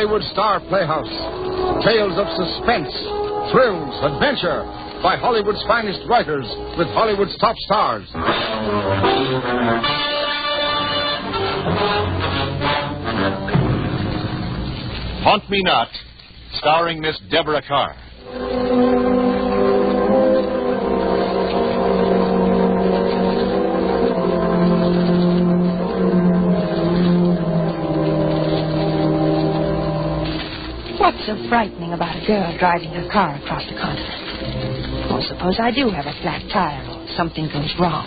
Hollywood Star Playhouse. Tales of suspense, thrills, adventure by Hollywood's finest writers with Hollywood's top stars. Haunt Me Not, starring Miss Deborah Carr. What's so frightening about a girl driving her car across the continent? Or suppose I do have a flat tire or something goes wrong.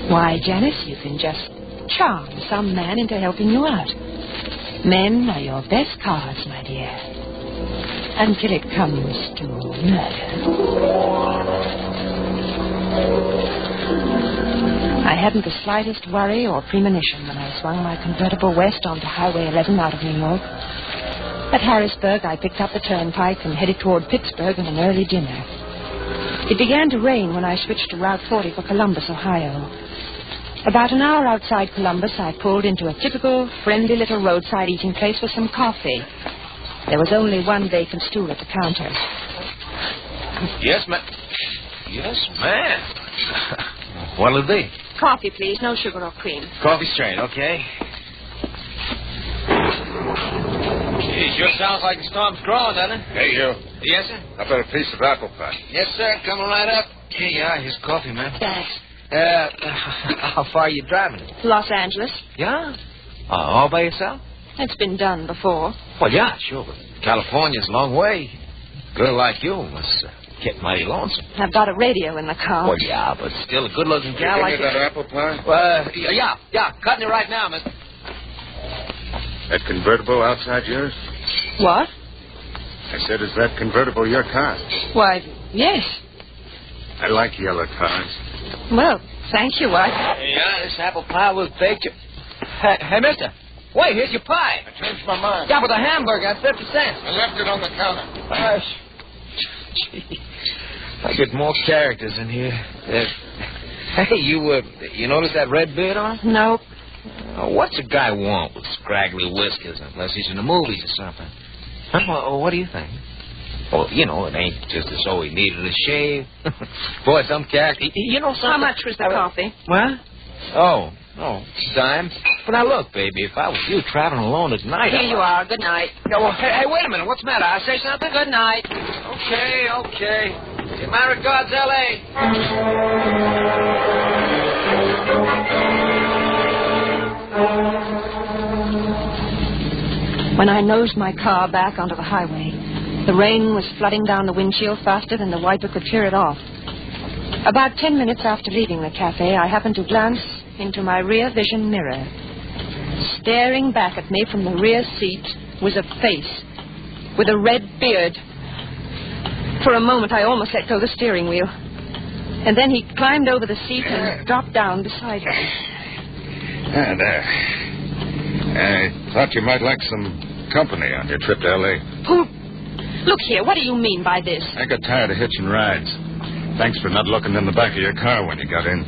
Why, Janice, you can just charm some man into helping you out. Men are your best cards, my dear. Until it comes to murder. I hadn't the slightest worry or premonition when I swung my convertible west onto Highway 11 out of New York. At Harrisburg, I picked up the turnpike and headed toward Pittsburgh in an early dinner. It began to rain when I switched to Route 40 for Columbus, Ohio. About an hour outside Columbus, I pulled into a typical, friendly little roadside eating place for some coffee. There was only one vacant stool at the counter. Yes, ma'am. Yes, ma'am. What'll it be? Coffee, please. No sugar or cream. Coffee straight, okay. Gee, sure sounds like the storm's growing, doesn't it? Hey, you. Yes, sir? How about a piece of apple pie? Yes, sir. Coming right up. Here you are. Here's coffee, man. Thanks. How far are you driving? Los Angeles. Yeah? All by yourself? It's been done before. Well, yeah, sure, but California's a long way. Girl like you must get mighty lonesome. I've got a radio in the car. Well, yeah, but still a good-looking gal like that apple pie? Yeah, cutting it right now, miss. That convertible outside yours? What? I said, is that convertible your car? Why, yes. I like yellow cars. Well, thank you. Yeah, this apple pie will bake you. Hey, mister. Wait, here's your pie. I changed my mind. Yeah, with a hamburger at 50 cents. I left it on the counter. Gee, I get more characters in here. Hey, you notice that red beard on? Nope. What's a guy want with scraggly whiskers unless he's in the movies or something? Huh? Well, what do you think? Well, it ain't just as though he needed a shave. Boy, some character. You know something? How much was the coffee? What? Oh, dime. But now look, baby, if I was you traveling alone at night... Here you are. Good night. Yeah, well, hey, wait a minute. What's the matter? I say something? Good night. Okay. Give my regards, L.A. When I nosed my car back onto the highway, the rain was flooding down the windshield faster than the wiper could clear it off. About 10 minutes after leaving the cafe, I happened to glance into my rear vision mirror. Staring back at me from the rear seat was a face with a red beard. For a moment, I almost let go the steering wheel. And then he climbed over the seat and dropped down beside me. There. I thought you might like some company on your trip to L.A. Who? Look here, what do you mean by this? I got tired of hitching rides. Thanks for not looking in the back of your car when you got in.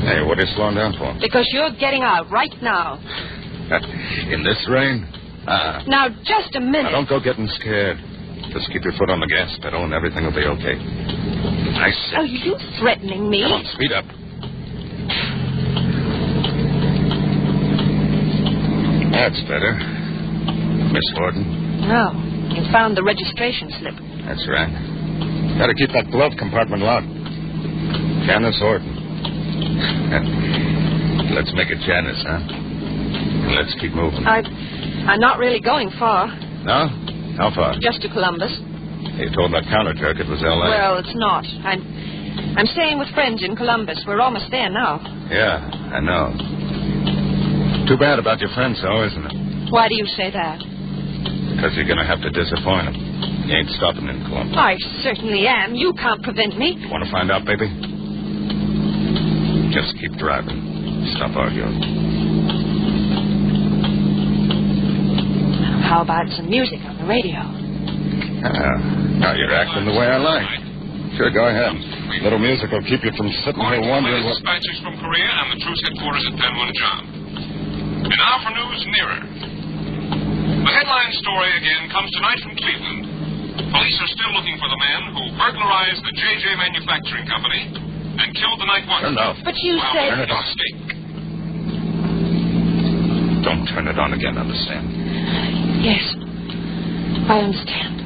Hey, what are you slowing down for? Because you're getting out right now. In this rain? Now, just a minute. Now, don't go getting scared. Just keep your foot on the gas pedal and everything will be okay. I said... Are you threatening me? Come on, speed up. That's better. Miss Horton. No, you found the registration slip. That's right. Gotta keep that glove compartment locked. Janice Horton. Let's make it Janice, huh? And let's keep moving. I'm not really going far. No? How far? Just to Columbus. You told that counter jerk it was L.A. Well, it's not. I'm staying with friends in Columbus. We're almost there now. Yeah, I know. Too bad about your friends, though, isn't it? Why do you say that? Because you're going to have to disappoint them. You ain't stopping in Columbus. I certainly am. You can't prevent me. Want to find out, baby? Just keep driving. Stop arguing. How about some music on the radio? Now you're acting the way I like. Sure, go ahead. Little music will keep you from sitting here wondering what... Dispatches from Korea and the truce headquarters at Panmunjom. And now for news nearer. The headline headline story again comes tonight from Cleveland. Police are still looking for the man who burglarized the J.J. Manufacturing Company and killed the night watchman. Turn it off. But you said... Turn it off. Don't turn it on again, understand? Yes, I understand.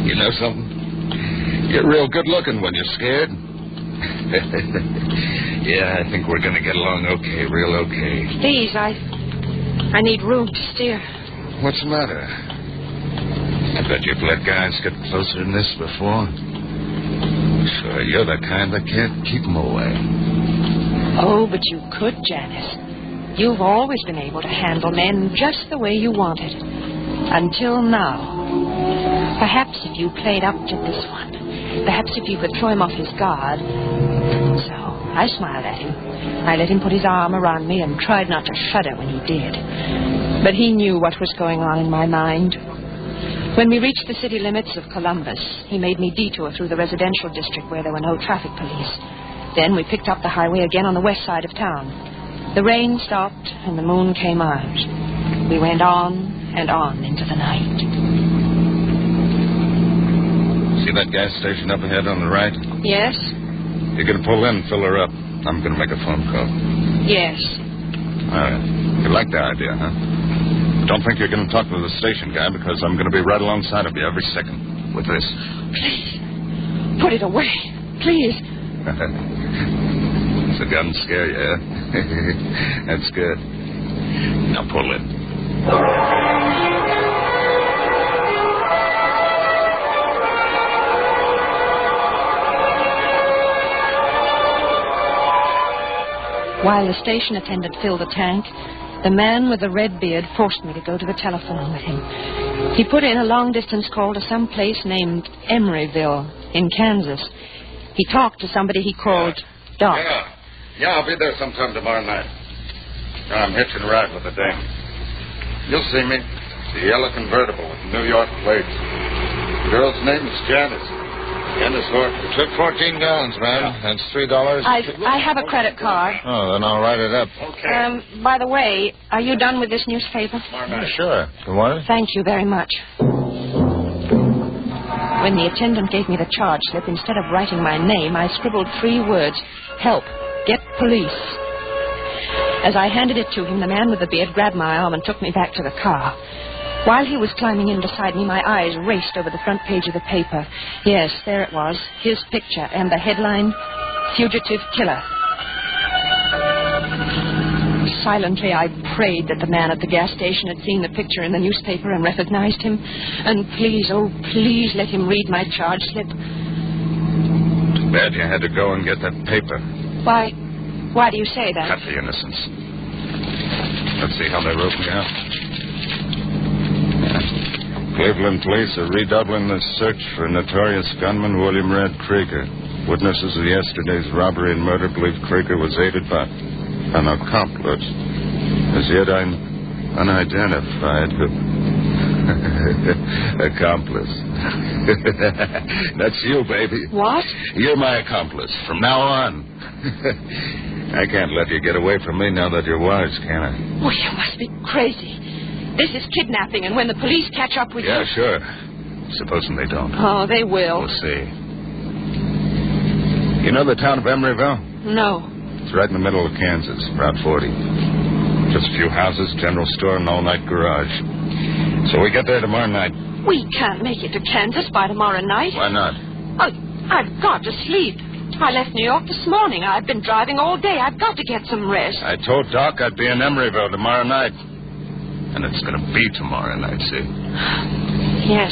You know something? You're real good looking when you're scared. Yeah, I think we're going to get along okay, real okay. Please, I need room to steer. What's the matter? I bet you've let guys get closer than this before. Sure, you're the kind that can't keep them away. Oh, but you could, Janice. You've always been able to handle men just the way you wanted. Until now. Perhaps if you played up to this one. Perhaps if you could throw him off his guard. So, I smiled at him. I let him put his arm around me and tried not to shudder when he did. But he knew what was going on in my mind. When we reached the city limits of Columbus, he made me detour through the residential district where there were no traffic police. Then we picked up the highway again on the west side of town. The rain stopped and the moon came out. We went on and on into the night. See that gas station up ahead on the right? Yes? You're going to pull in and fill her up. I'm going to make a phone call. Yes. All right. You like the idea, huh? Don't think you're going to talk to the station guy because I'm going to be right alongside of you every second with this. Please, put it away. Please. Does the gun scare you, huh? That's good. Now pull in. While the station attendant filled the tank, the man with the red beard forced me to go to the telephone with him. He put in a long-distance call to some place named Emeryville in Kansas. He talked to somebody he called Doc. Yeah, I'll be there sometime tomorrow night. I'm hitching a ride with the dame. You'll see me. The yellow convertible with New York plates. The girl's name is Janice. Janice Horton. Took 14 gallons, man. That's $3. I have a credit card. Oh, then I'll write it up. Okay. By the way, are you done with this newspaper? Tomorrow night. Sure. You want it? Thank you very much. When the attendant gave me the charge slip, instead of writing my name, I scribbled 3 words. Help. Get police. As I handed it to him, the man with the beard grabbed my arm and took me back to the car. While he was climbing in beside me, my eyes raced over the front page of the paper. Yes, there it was, his picture, and the headline, Fugitive Killer. Silently, I prayed that the man at the gas station had seen the picture in the newspaper and recognized him. And please, oh, please let him read my charge slip. Too bad you had to go and get that paper. Why do you say that? Cut the innocence. Let's see how they wrote me out. Cleveland police are redoubling the search for notorious gunman William Red Krieger. Witnesses of yesterday's robbery and murder believe Krieger was aided by an accomplice, as yet unidentified. Accomplice. That's you, baby. What? You're my accomplice from now on. I can't let you get away from me now that you're wise, can I? Oh, you must be crazy. This is kidnapping, and when the police catch up with you... Yeah, sure. Supposing they don't. Oh, they will. We'll see. You know the town of Emeryville? No. It's right in the middle of Kansas, Route 40. Just a few houses, general store, and all-night garage. So we get there tomorrow night. We can't make it to Kansas by tomorrow night. Why not? I've got to sleep. I left New York this morning. I've been driving all day. I've got to get some rest. I told Doc I'd be in Emeryville tomorrow night. And it's going to be tomorrow night, see? Yes.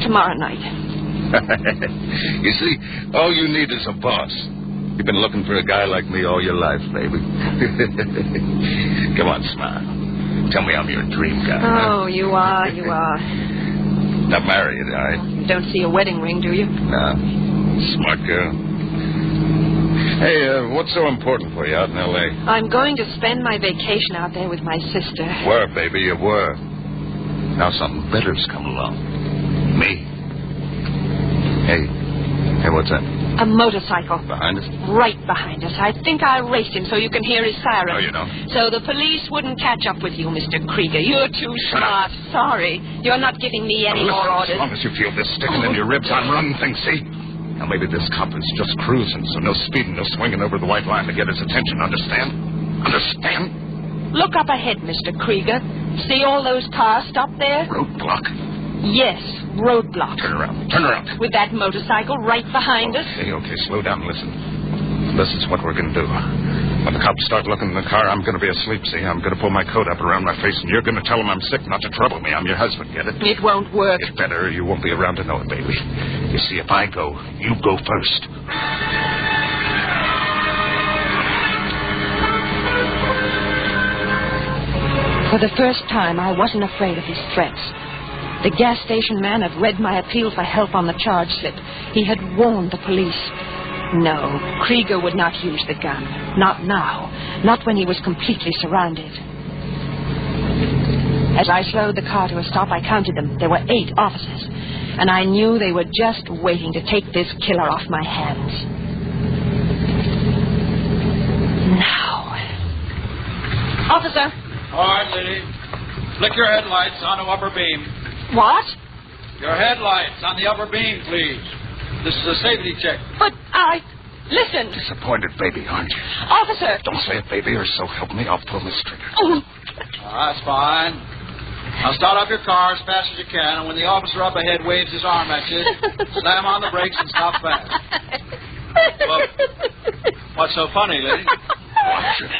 Tomorrow night. You see, all you need is a boss. You've been looking for a guy like me all your life, baby. Come on, smile. Tell me I'm your dream guy. Oh, huh? you are. Not married, all right? You don't see a wedding ring, do you? No. Smart girl. Hey, what's so important for you out in L.A.? I'm going to spend my vacation out there with my sister. Were, baby, you were. Now something better's come along. Me. Hey, what's that? A motorcycle. Behind us? Right behind us. I think I raced him so you can hear his siren. No, you don't. So the police wouldn't catch up with you, Mr. Krieger. You're too smart. Sorry. You're not giving me any more orders. As long as you feel this sticking in your ribs, I'm running things, see? Now, maybe this cop is just cruising, so no speeding, no swinging over the white line to get his attention, understand? Understand? Look up ahead, Mr. Krieger. See all those cars stopped there? Roadblock. Yes, roadblock. Turn around. Turn around. With that motorcycle right behind us? Okay, slow down and listen. This is what we're going to do. When the cops start looking in the car, I'm going to be asleep, see? I'm going to pull my coat up around my face, and you're going to tell them I'm sick not to trouble me. I'm your husband, get it? It won't work. It's better. You won't be around to know it, baby. You see, if I go, you go first. For the first time, I wasn't afraid of his threats. The gas station man had read my appeal for help on the charge slip. He had warned the police. No, Krieger would not use the gun. Not now. Not when he was completely surrounded. As I slowed the car to a stop, I counted them. There were 8 officers. And I knew they were just waiting to take this killer off my hands. Now. Officer. All right, lady. Flick your headlights on the upper beam. What? Your headlights on the upper beam, please. This is a safety check. But listen. Disappointed baby, aren't you? Officer. Don't say it, baby, or so help me, I'll pull this trigger. That's fine. Now start up your car as fast as you can, and when the officer up ahead waves his arm at you, slam on the brakes and stop fast. Well, what's so funny, lady? Watch it.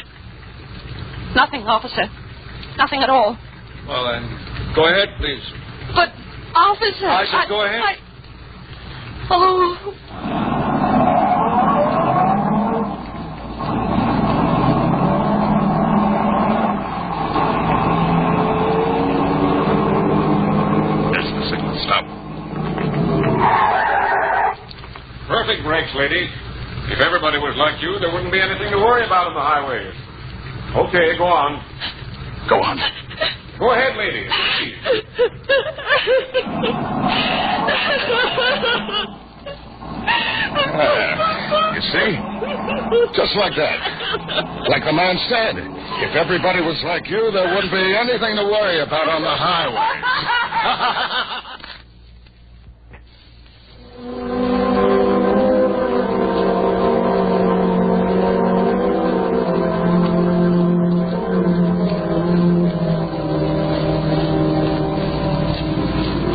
Nothing, officer. Nothing at all. Well, then, go ahead, please. But, officer... I said go ahead. Oh... There's the signal. Stop. Perfect brakes, lady. If everybody was like you, there wouldn't be anything to worry about on the highways. Okay, go on. Go on. Go ahead, lady. You see? Just like that. Like the man said, if everybody was like you, there wouldn't be anything to worry about on the highway.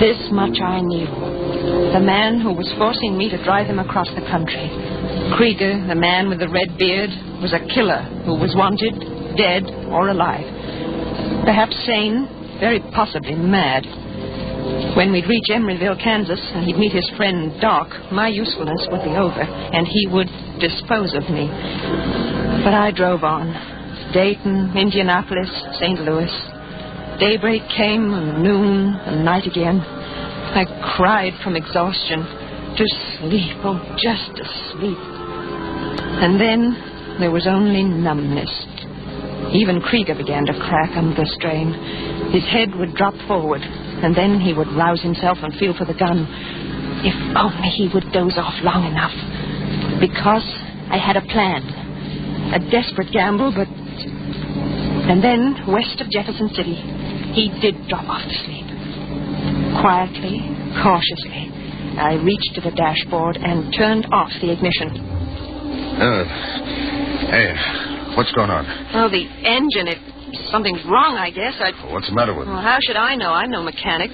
This much I knew. The man who was forcing me to drive him across the country, Krieger, the man with the red beard, was a killer who was wanted, dead or alive. Perhaps sane, very possibly mad. When we'd reach Emeryville, Kansas, and he'd meet his friend Doc, my usefulness would be over, and he would dispose of me. But I drove on. Dayton, Indianapolis, St. Louis. Daybreak came, and noon, and night again. I cried from exhaustion. To sleep, oh, just to sleep. And then there was only numbness. Even Krieger began to crack under the strain. His head would drop forward, and then he would rouse himself and feel for the gun. If only he would doze off long enough. Because I had a plan. A desperate gamble, but... And then, west of Jefferson City, he did drop off to sleep. Quietly, cautiously, I reached to the dashboard and turned off the ignition. Hey, what's going on? Oh, the engine, something's wrong, I guess. What's the matter with it? Well, how should I know? I'm no mechanic.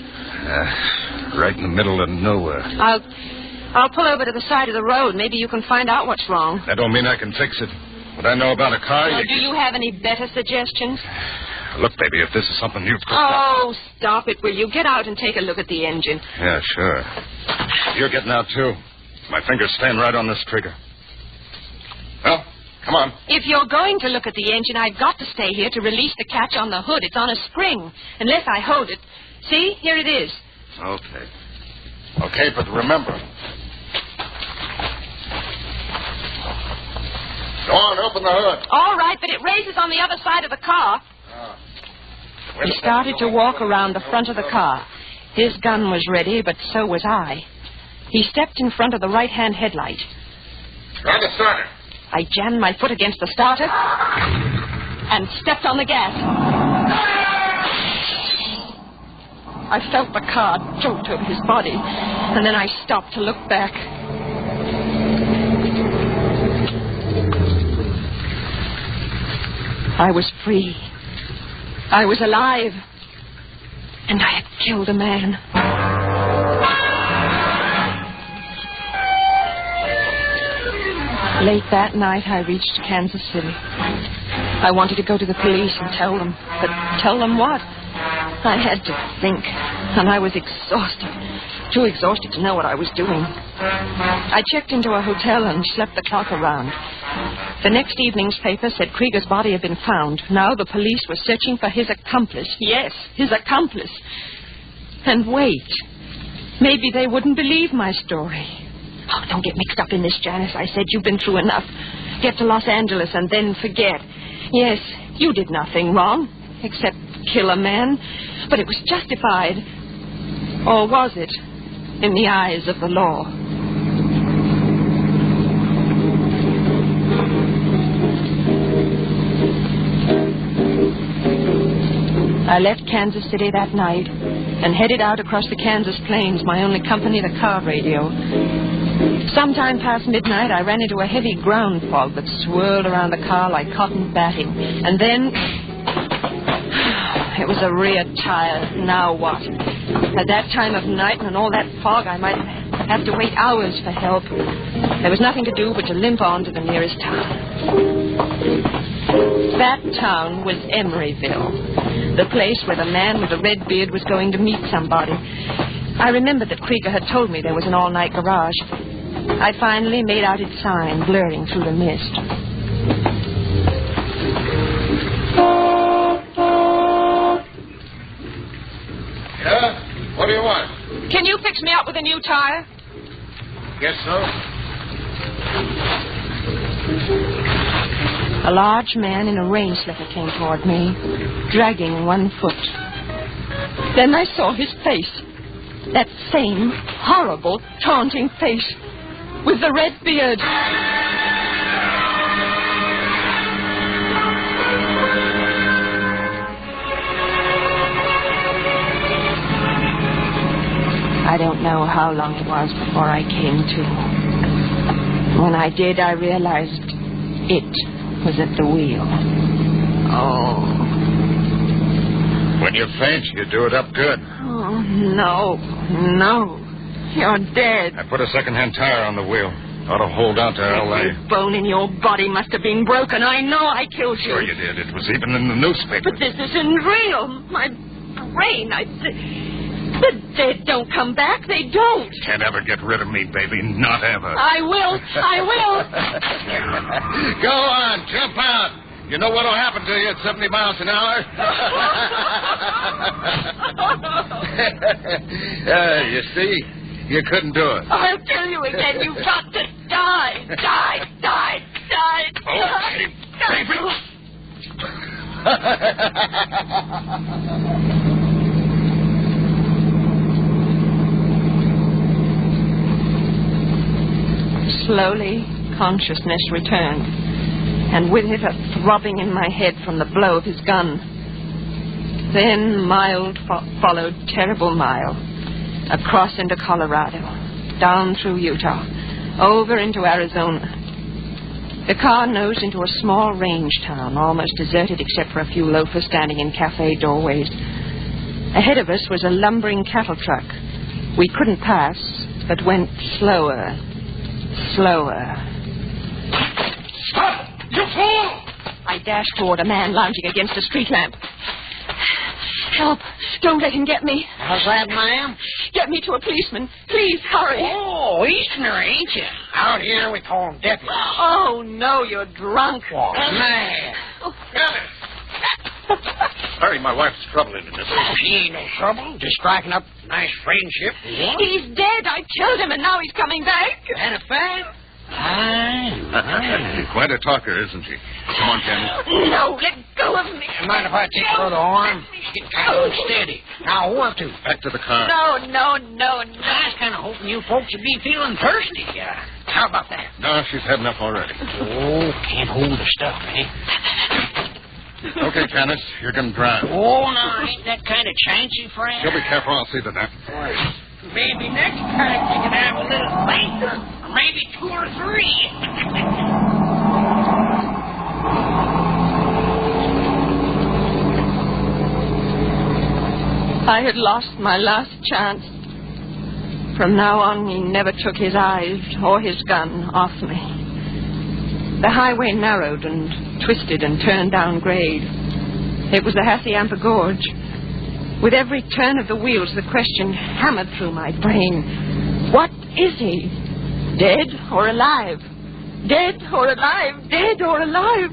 Right in the middle of nowhere. I'll pull over to the side of the road. Maybe you can find out what's wrong. That don't mean I can fix it. What I know about a car... Well, do you have any better suggestions? Look, baby, if this is something you've... Oh, stop it, will you? Get out and take a look at the engine. Yeah, sure. You're getting out, too. My fingers stand right on this trigger. Well, come on. If you're going to look at the engine, I've got to stay here to release the catch on the hood. It's on a spring. Unless I hold it. See? Here it is. Okay. Okay, but remember... Go on, open the hood. All right, but it raises on the other side of the car. He started to walk around the front of the car. His gun was ready, but so was I. He stepped in front of the right-hand headlight. Try the starter. I jammed my foot against the starter and stepped on the gas. I felt the car jolt over his body, and then I stopped to look back. I was free. I was alive. And I had killed a man. Late that night, I reached Kansas City. I wanted to go to the police and tell them. But tell them what? I had to think, and I was exhausted. Too exhausted to know what I was doing. I checked into a hotel and slept the clock around. The next evening's paper said Krieger's body had been found. Now the police were searching for his accomplice. Yes, his accomplice. And wait. Maybe they wouldn't believe my story. Oh, don't get mixed up in this, Janice. I said you've been through enough. Get to Los Angeles and then forget. Yes, you did nothing wrong, except kill a man. But it was justified. Or was it, in the eyes of the law? I left Kansas City that night and headed out across the Kansas plains, my only company, the car radio. Sometime past midnight, I ran into a heavy ground fog that swirled around the car like cotton batting. And then... it was a rear tire. Now what? At that time of night and all that fog, I might have to wait hours for help. There was nothing to do but to limp on to the nearest town. That town was Emeryville, the place where the man with the red beard was going to meet somebody. I remembered that Krieger had told me there was an all-night garage. I finally made out its sign blurring through the mist. Yeah? What do you want? Can you fix me up with a new tire? Guess so. A large man in a rain slicker came toward me, dragging one foot. Then I saw his face. That same horrible, taunting face with the red beard. I don't know how long it was before I came to. When I did, I realized it was at the wheel. Oh. When you faint, you do it up good. Oh, no. You're dead. I put a second-hand tire on the wheel. Ought to hold out to L.A. Every bone in your body must have been broken. I know I killed you. Sure you did. It was even in the newspaper. But this isn't real. My brain, the dead don't come back. They don't. Can't ever get rid of me, baby. Not ever. I will. Go on. Jump out. You know what'll happen to you at 70 miles an hour? You see? You couldn't do it. I'll tell you again. You've got to die. Die. Okay, baby. Slowly, consciousness returned, and with it a throbbing in my head from the blow of his gun. Then mild followed terrible mile, across into Colorado, down through Utah, over into Arizona. The car nosed into a small range town, almost deserted except for a few loafers standing in cafe doorways. Ahead of us was a lumbering cattle truck. We couldn't pass, but went slower. Stop! You fool! I dashed toward a man lounging against a street lamp. Help! Don't let him get me. How's that, ma'am? Get me to a policeman. Please, hurry. Oh, Easterner, ain't you? Out here we call him deputies. Oh, no, you're drunk. Oh, man. Hurry, my wife's troubling in this. She ain't no trouble. Just striking up a nice friendship. He's dead. I killed him, and now he's coming back. That a fact? Aye. Quite a talker, isn't she? Come on, Candy. No, let go of me. Mind if I take her other arm? She's getting kind of unsteady. Now, what to? Back to the car. No. I was kind of hoping you folks would be feeling thirsty. How about that? No, she's had enough already. Oh, can't hold the stuff, eh? Okay, Janice, you can drive. Oh, no, ain't that kind of chancy, friend? You'll be careful. I'll see to that. Maybe next time you can have a little faith, or maybe 2 or 3. I had lost my last chance. From now on, he never took his eyes or his gun off me. The highway narrowed and twisted and turned down grade. It was the Hacienda Gorge. With every turn of the wheels, the question hammered through my brain. What is he? Dead or alive? Dead or alive? Dead or alive?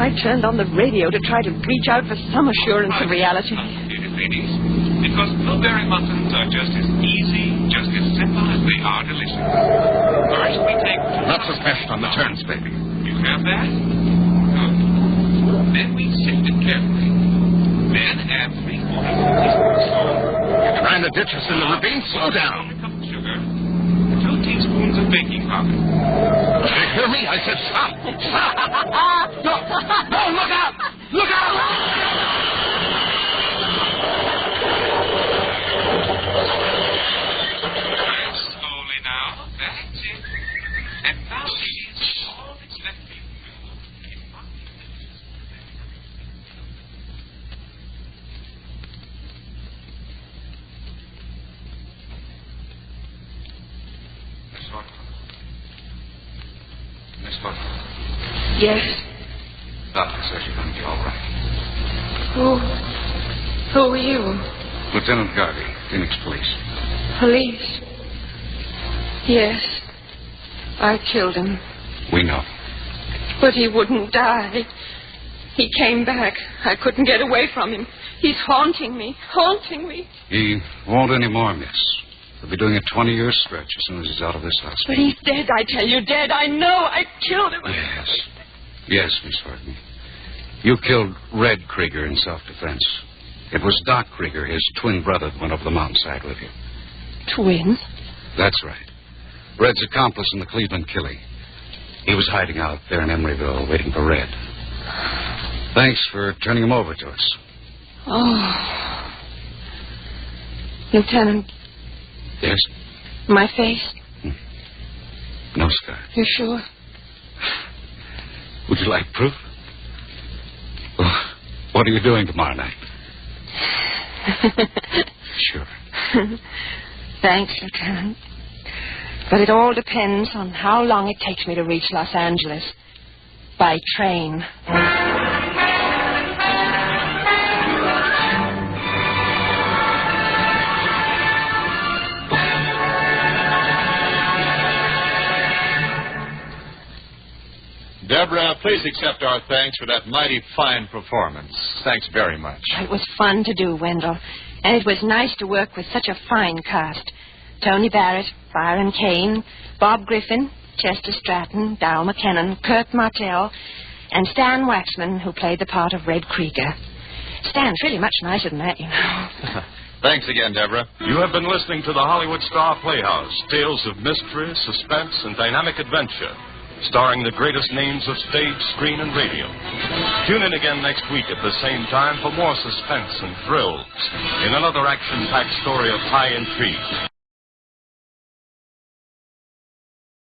I turned on the radio to try to reach out for some assurance of reality. Ladies, because blueberry muffins are just as easy, just as simple as they are delicious. First, we take... Lots of fast on the turns, baby. You have that? Good. Then we sift it carefully. Then add 3/4 teaspoons of salt. You're trying to ditch us in the ravine? Slow down. 1 cup of sugar. 2 teaspoons of baking powder. Did you hear me? I said stop. Stop. No, no, look out. Look out. Slowly now. That's it. And now, ladies, all that's left for you to do is Miss Butler. Yes. Doctor says you're going to be all right. Who are you? Lieutenant Garvey, Phoenix Police. Police? Yes. I killed him. We know. But he wouldn't die. He came back. I couldn't get away from him. He's haunting me. Haunting me. He won't anymore, miss. He'll be doing a 20-year stretch as soon as he's out of this hospital. But he's dead, I tell you. Dead. I know. I killed him. Yes. Yes, Miss Harden. You killed Red Krieger in self-defense. It was Doc Krieger, his twin brother, that went over the mountainside with you. Twins? That's right. Red's accomplice in the Cleveland killing. He was hiding out there in Emeryville waiting for Red. Thanks for turning him over to us. Oh. Lieutenant. Yes? My face? No scar. You sure? Would you like proof? Well, what are you doing tomorrow night? Sure. Thanks, Lieutenant. But it all depends on how long it takes me to reach Los Angeles. By train. Deborah, please accept our thanks for that mighty fine performance. Thanks very much. It was fun to do, Wendell. And it was nice to work with such a fine cast. Tony Barrett, Byron Kane, Bob Griffin, Chester Stratton, Dow McKinnon, Kurt Martell, and Stan Waxman, who played the part of Red Krieger. Stan's really much nicer than that, you know. Thanks again, Deborah. You have been listening to the Hollywood Star Playhouse, tales of mystery, suspense, and dynamic adventure, starring the greatest names of stage, screen, and radio. Tune in again next week at the same time for more suspense and thrills in another action-packed story of high intrigue.